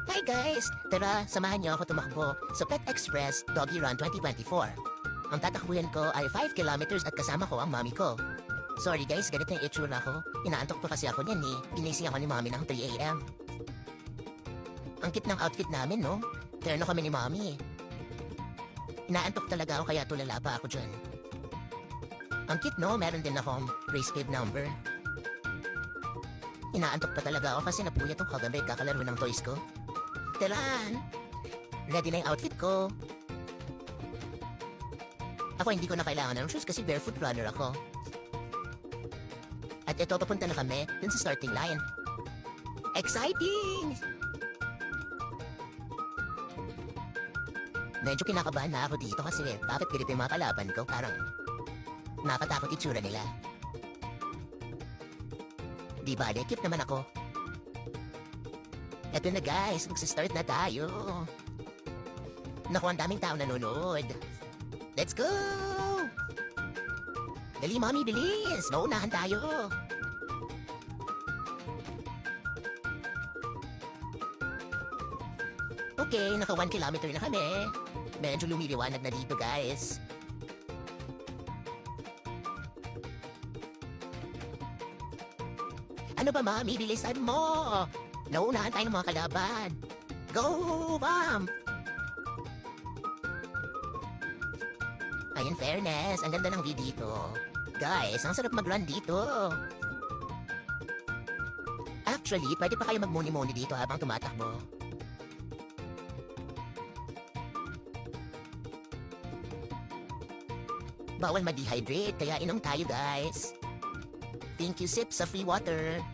Hi guys! Tara, samahan niyo ako tumakbo sa Pet Express Doggy Run 2024. Ang tatakbuhin ko ay 5 kilometers at kasama ko ang mami ko. Sorry guys, ganito yung itsura ko. Inaantok pa kasi ako niyan eh. Ginising ako ni mami ng 3 a.m. Ang cute ng outfit namin, no? Terno kami ni mami eh. Inaantok talaga ako kaya tulala pa ako dyan. Ang cute, no? Meron din akong race cave number. Inaantok pa talaga ako kasi napuyat ako kagabi kakalaro ng toys ko. Teran! Ready na yung outfit ko. Ako hindi ko na kailangan ng shoes kasi barefoot runner ako. At ito, papunta na kami dun sa starting line. Exciting! Medyo kinakabahan na ako dito kasi bakit ganito yung mga kalaban ko? Parang nakatakot itsura nila. Di bale, cute naman ako. Eto na guys, magsistart na tayo. Naku, ang daming tao nanonood. Let's go! Dali, mami, bilis! Maunahan tayo! Okay, naka 1 kilometer na kami. Medyo lumiliwanag na dito, guys. Ano ba, mami? Bilisan mo! Naunahan tayo ng mga kalaban. Go, ma'am! Ay, in fairness, ang ganda ng view dito. Guys, ang sarap mag-run dito. Actually, pwede pa kayo magmuni-muni dito habang tumatakbo. Bawal ma-dehydrate, kaya inom tayo, guys. Thank you, sip sa free water.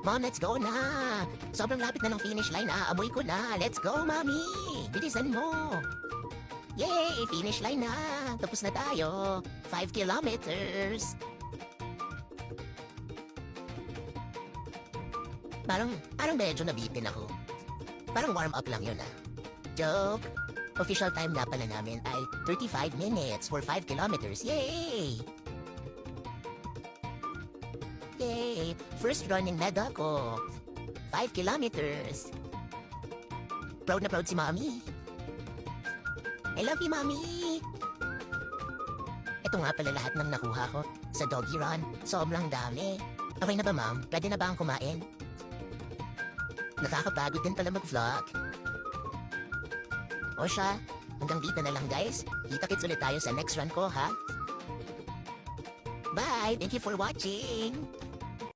Mom, let's go na! Sobrang lapit na ng finish line, aamoy ko na. Let's go, mami! Bilisan mo! Yay! Finish line na! Tapos na tayo. 5 kilometers. Parang medyo nabitin ako. Parang warm up lang yun, Joke! Official time nga pala namin ay 35 minutes for 5 kilometers. Yay! Yay! First running medal ko. 5 kilometers. Proud na proud si Mami. I love you, Mami! Ito nga pala lahat ng nakuha ko sa doggy run. Sobrang dami. Okay na ba, Ma'am? Pwede na ba ang kumain? Nakakapagod din pala mag-vlog. O siya, hanggang dito na lang guys. Kita-kits ulit tayo sa next run ko, ha? Bye! Thank you for watching!